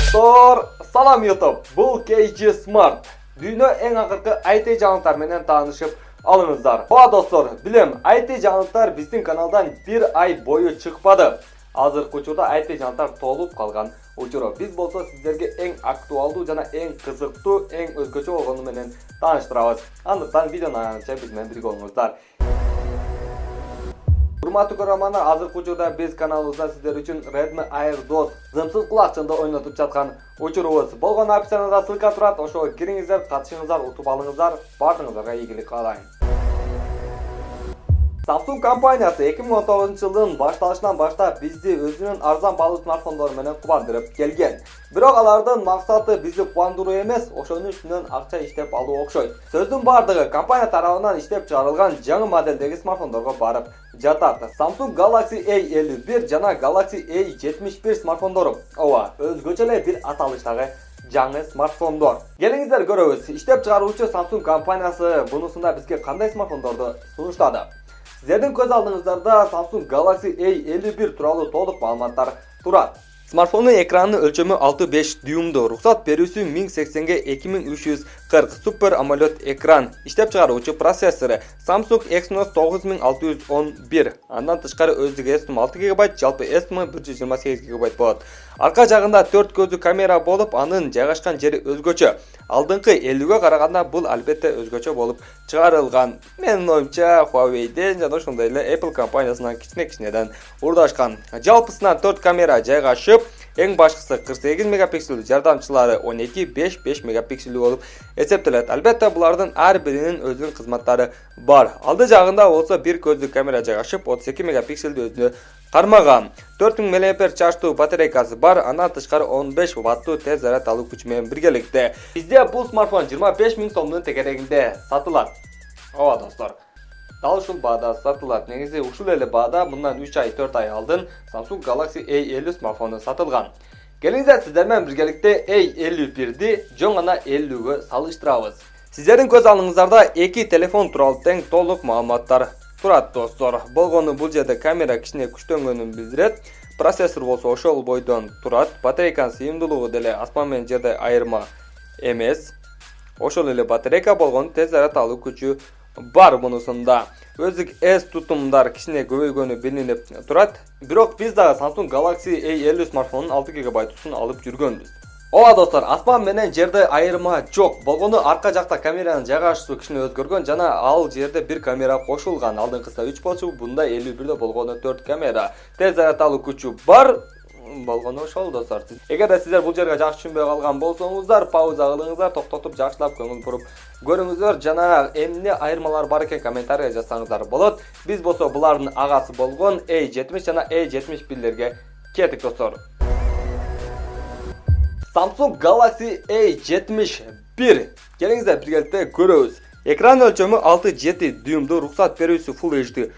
Dostlar, salam YouTube. Бұл KG Smart. Dünya en akırkı IT жаңылықтар менен таанышып алыңыздар. Достlar, билем, IT жаңылықтар биздин каналдан bir ay boyu чыкпады. Азыркы учурда IT жаңылықтар толуп калган учуру. Биз болсо сиздерге эң актуалдуу жана эң кызыктуу, эң өзгөчө болгону менен тааныштырабыз. Андыктан видеону аянча биз менен бирге болуңуздар. Урматтуу көрөрмандар, азыркы учурда биз каналыбызда сиздер үчүн Redmi AirDots зымсыз кулакчынды ойнотуп жаткан учурубуз. Болгон опцияда ссылка турат, ошого кириңиздер, катышыңыздар, утуп алыңыздар. Бардыгыңыздарга ийгилик каалайм. Samsung компаниясы 2019 жылдын башталышынан баштап бизди өзүнүн арзан баалуу смартфондору менен кубандырып келген. Бирок алардын максаты бизди кубандыруу эмес, ошонун үстүнөн акча иштеп алуу окшойт. Сөздүн бардыгы компания тарабынан иштеп чыгарылган жаңы моделдеги смартфондорго барып жатат. Samsung Galaxy A51 жана Galaxy A71 смартфондору. Ооба, өзгөчө эле бир аталыштагы жаңы смартфондор. Келиңиздер көрөбүз. Иштеп чыгаруучу Samsung компаниясы бунусунда бизге кандай смартфондорду сунуштады? Сиздердин көз алдыңыздарда Samsung Galaxy A51 тууралуу толук маалыматтар турат. Смартфондун экранынын өлчөмү 6,5 дюймдуу, уруксат берүүсү 1080 ге 2340 Super AMOLED экран. Иштеп чыгаруучу процессору Samsung Exynos 9611. Андан тышкары өздүгү eSIM 6 ГБ, жалпы eSIM 128 ГБ болот. Арка жагында 4 көздүү камера болуп, анын жайгашкан жери өзгөчө. Алдыңкы 50ге караганда бул албетте өзгөчө болуп чыгарылган. Менин оюмча Huawei'ден жана ошондой эле Apple компаниясынан кичине-кичинеден урдашкан. Жалпысынан 4 камера жайгашып, эң башкысы 48 мегапикселдүү, жардамчылары 12-5 мегапикселдүү болуп эсептелет. Албетте булардын ар биринин өзүнүн кызматтары бар. Алды жагында болсо бир көздүү камера жайгашып, 32 мегапикселдүү өзүнө кармаган. 4000 мАh чарждуу батарейкасы бар, андан тышкары 15 ваттуу тез заряд алуу күчү менен биргеликте. Бизде бул смартфон 25 000 сомдун тегерегинде сатылат. Ооба достор, дал ушул баада сатылат. Негизи ушул эле баада мындан 3 ай 4 ай алдын Samsung Galaxy A50 смартфону сатылган. Келиңиздер сиздер менен биргеликте A51ди жөн гана 50ге салыштырабыз. Сиздердин көз алдыңыздарда эки телефон тууралуу тең толук маалыматтар турат достор. Болгону бул жерде камера кичине күчтөнгөнүн билдирет. Процессор болсо ошол бойдон турат. Батарейканын сыйымдуулугу деле асман менен жерде айырма эмес. Ошол эле батарейка болгону тез заряд алуу күчү бар мунусунда. Өздүк тутумдар кичине көбөйгөнү билинип турат. Бирок биз дагы Samsung Galaxy A50 смартфонунун 6 ГБ алып жүргөнбүз. Ооба достор, асман менен жерде айырма жок. Болгону арка жакта камеранын жайгашуусу кичине өзгөргөн жана ал жерде бир камера кошулган. Алдыңкысында 3 болчу, бунда 51де болгону 4 камера. Тез заряд алуу күчү бар. Болгону ошол достор. Эгерде сиздер бул жерге жакшы түшүнбөй калган болсоңуздар, пауза кылыңыздар, токтотуп жакшылап көңүл буруп көрүңүздөр жана эмне айырмалар бар экен комментарийге жазсаңыздар болот. Биз болсо булардын агасы болгон A70 жана A71лерге кеттик достор. Samsung Galaxy A71. Келиңиздер биргеликте көрөбүз. Экран өлчөмү 6,7 дюймдуу, уруксат берүүсү Full HD+,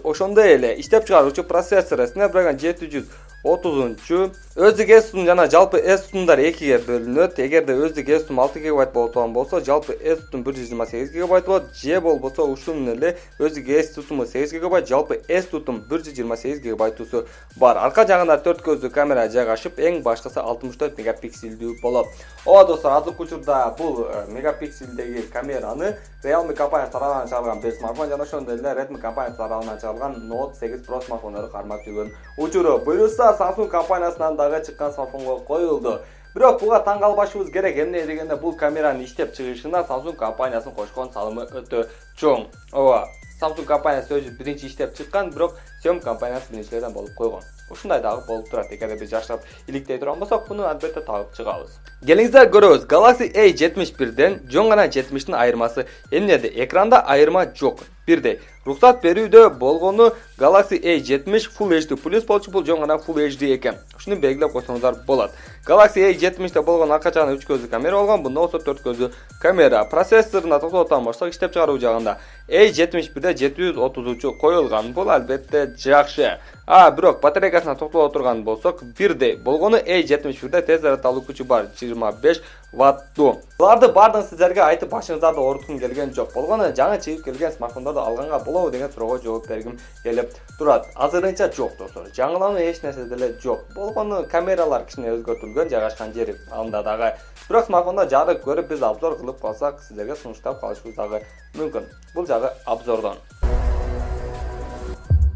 ошондой эле иштеп чыгаруучу процессору Snapdragon 730 өздүк eSIM жана жалпы eSIM-дар 2ге бөлүнөт. Эгерде өздүк eSIM 6 ГБ болгон болсо, жалпы eSIM 128 ГБ болот. Же болбосо ушунун эле өздүк eSIM 8 ГБ, жалпы eSIM 128 ГБ бар. Арка жагында 4 көздүү камера жайгашып, эң башкысы 64 мегапикселдүү болот. Ооба достор, азыркы учурда бул мегапикселдеги камераны Realme компаниясы тарабынан чыгарылган бир смартфон жана ошондой эле Redmi компаниясы тарабынан чыгарылган Note 8 Pro смартфондору кармап жүргөн учуру. Буюрса Samsung компаниясынан дагы чыккан смартфонго коюлду. Бирок буга таң калбашыбыз керек. Эмне дегенде бул камеранын иштеп чыгышына Samsung компаниясынын кошкон салымы өтө чоң. Ооба, Samsung компаниясы өзү биринчи иштеп чыккан, бирок Xiaomi компаниясы биринчилерден болуп койгон. Ушундай дагы болуп турат. Эгерде биз жакшылап иликтей турган болсок, муну албетте табып чыгабыз. Келиңиздер көрөбүз. Galaxy A71ден жөн гана 70тин айырмасы эмнеде? Экранда айырма жок. Бирдей. Рухсат берүүдө болгону Galaxy A70 Full HD+ болчу, бул жөн гана Full HD экен. Ушуну белгилеп койсоңуздар болот. Galaxy A70де болгон арка жагында 3 көздүү камера болгон, бунда болсо 4 көздүү камера. Процессоруна токтотон болсок, иштеп чыгаруу жагында A71де 730 коюлган. Бул албетте жакшы. Бирок батарейкасына токтоло турган болсок, бирдей. Болгону A71де тез заряд алуу күчү бар, 25 ваттуу. Буларды бардыгын сиздерге айтып башыңыздарды ооруткум келген жок. Болгону жаңы чыгып келген смартфондор да алганга болобу деген суроого жооп бергим келип турат. Азырынча жок достор. Жаңылануу эч нерсе деле жок. Болгону камералар кичине өзгөртүлгөн, жайгашкан жери анда дагы. Бирок смартфонда жарык көрүп биз обзор кылып калсак, сиздерге сунуштап калышыбыз дагы мүмкүн. Бул жагы обзордон.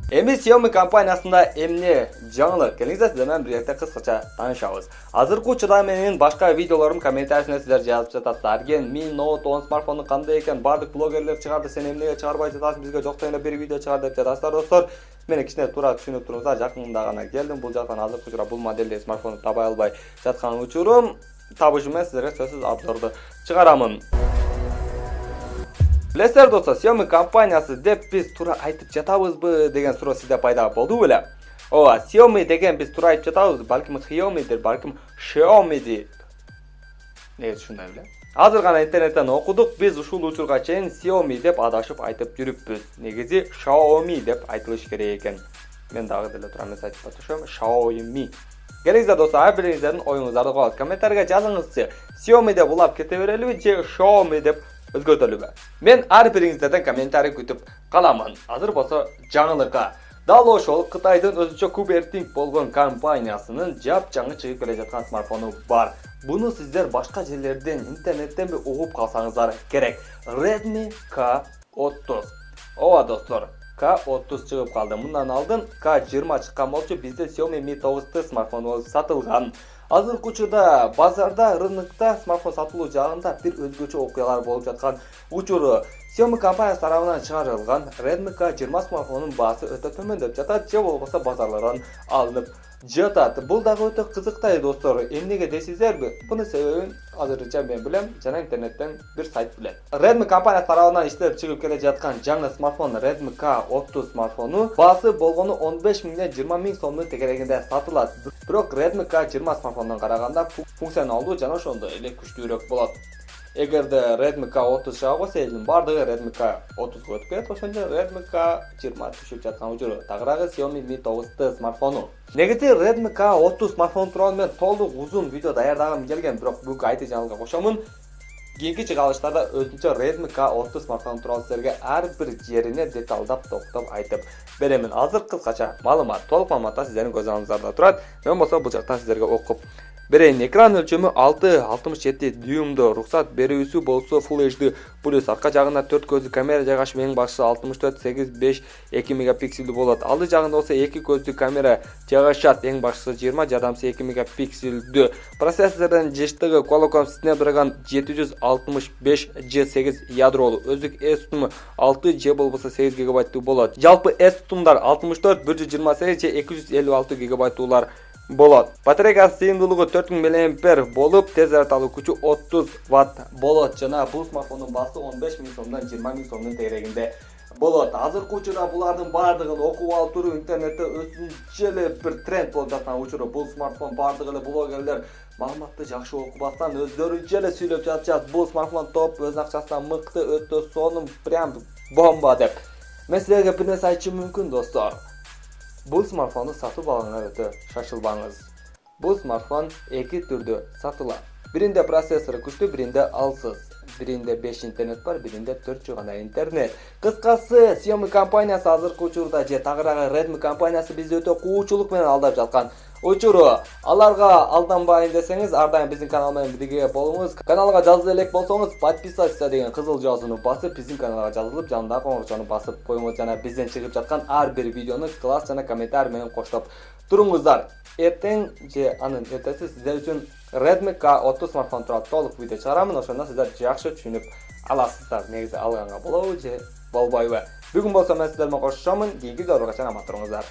Эми Xiaomi компаниясында эмне жаңылык? Келиңиздер сиздер менен бирге кыскача таанышабыз. Азыркы учурда менин башка видеолорум комментарийсине сиздер жазып жатасыздар. Mi Note 10 смартфону кандай экен? Бардык блогерлер чыгарды, сен эмнеге чыгарбай жатасың? Бизге жок дегенде бир видео чыгар деп жатасыздар достор. Мени кичине туура түшүнүп туруңуздар. Жакында гана келдим. Бул жактан азыркы учурда бул модельдеги смартфонду табай албай жаткан учурум. Табышы менен сиздерге сөзсүз обзорду чыгарамын. Билесиздер достор, Xiaomi компаниясы деп биз туура айтып жатабызбы деген суроо сизде пайда болду беле? Ооба, Xiaomi деген биз туура айтып жатабыз, балким Xiaomi'дир, балким Xiaomi'дир. Неге ушундай беле? Азыр гана интернеттен окудук, биз ушул учурга чейин Xiaomi деп адашып айтып жүрүппүз. Негизи Xiaomi деп айтылыш керек экен. Мен дагы деле туура эмес айтып атышам, Xiaomi. Келиңиздер достор, ар бириңиздердин оюңуздарды коебуз. Комментарийге жазыңызчы. Xiaomi деп улап кете берелиби же Xiaomi деп өзгөртөлүбү? Мен ар бириңиздерден комментарий күтүп каламын. Азыр болсо жаңылыкка. Дал ошол Кытайдын өзүнчө Кубертинг болгон компаниясынын жапжаңы чыгып келе жаткан смартфону бар. Буну сиздер башка жерлерден интернеттен угуп калсаңыздар керек. Redmi K30. Ооба достор, K30 чыгып калды. Мындан алдын K20 чыккан болчу, бизде Xiaomi Mi 9T смартфон болуп сатылган. Азыркы учурда базарда, рынокто смартфон сатылуу жагында бир өзгөчө окуялар болуп жаткан учуру. Xiaomi компаниясы тарабынан чыгарылган Redmi K20 смартфонунун баасы өтө төмөндөп жатат, же болбосо базарлардан алынып жатат. Бул дагы өтө кызыктай достор. Эмнеге десиңиздерби? Буну себебин азырынча мен билем, жана интернеттен бир сайт билет. Redmi компаниясы тарабынан иштеп чыгып келе жаткан жаңы смартфон Redmi K30 смартфону баасы болгону 15 миңден 20 миң сомдун тегерегинде сатылат. Бирок Redmi K20 смартфондон караганда функционалдуу жана ошондой эле күчтүүрөөк болот. Эгерде Redmi K30 чыга койсо, элдин бардыгы Redmi K30 өтүп кетет, ошондо Redmi K20 түшүп жаткан учуру. Тагыраагы Xiaomi Mi 9T смартфону. Негизи Redmi K30 смартфону тууралуу мен толук узун видео даярдагым келген, бирок бүгүнкү айтып жаңылыкка кошомун. Кийинки чыгарылыштарда өзүнчө Redmi K30 смартфону тууралуу силерге ар бир жерине деталдап токтоп айтып беремин. Азыр кыскача маалымат, толук маалыматта сиздердин көз алдыңыздарда турат. Мен болсо бул жактан сиздерге окуп берейин. Экран өлчөмү 6.67 дюймдо, уруксат берүүсү болсо Full HD+, арка жагында 4 көздүү камера жайгашып, эң башкысы 64-8.5 2 мегапикселдүү болот. Алды жагында болсо 2 көздүү камера жайгашат, эң башкысы 20, жардамчысы 2 мегапикселдүү. Процессордун жыштыгы Qualcomm Snapdragon 765G8 ядролуу, өздүк S тутуму 6 же болбосо 8 гигабайттуу болот. Жалпы S тутумдар 64, 128 же 256 гигабайттуулар болот. Батарейкасы сыйымдуулугу 4000 мАh болуп, тез заряд алуу күчү 30 Вт болот. Жана бул смартфондун баасы 15 миң сомдон 20 миң сомдун тегерегинде болот. Азыркы учурда булардын бардыгын окуп алып туруу интернетте өзүнчө эле бир тренд болуп жаткан учуру. Бул смартфон бардыгы эле блогерлер маалыматты жакшы окубастан өздөрүнчө эле сүйлөп жатышат. Бул смартфон топ, өз акчасынан мыкты, өтө сонун, прям бомба деп. Мен силерге бир нерсе айтышым мүмкүн достор. Бул смартфонду сатып алганда өтө шашылбаңыз. Бул смартфон эки түрдө сатылат. Биринде процессору күчтүү, биринде алсыз. Биринде 5 интернет бар, биринде 4 гана интернет. Кыскасы, Xiaomi компаниясы азыркы учурда же тагыраагы Redmi компаниясы бизди өтө куучулук менен алдап жаткан учуру. Аларга алданбайын десеңиз, ар дайым биздин канал менен бирге болуңуз. Каналга жазыла элек болсоңуз, подписаться деген кызыл жазууну басып, биздин каналга жазылып, жанындагы коңгурочону басып коюңуз, жана бизден чыгып жаткан ар бир видеону класс жана комментарий менен коштоп туруңуздар. Эртең же анын эртеси сиздер үчүн Redmi K30 смартфон тууралуу толук видео чыгарамын, ошондо сиздер жакшы түшүнүп аласыздар. Негизи алганга болобу же болбойбу? Бүгүн болсо мен сиздер менен коштошомун. Кийинки видеолорго чейин аман туруңуздар.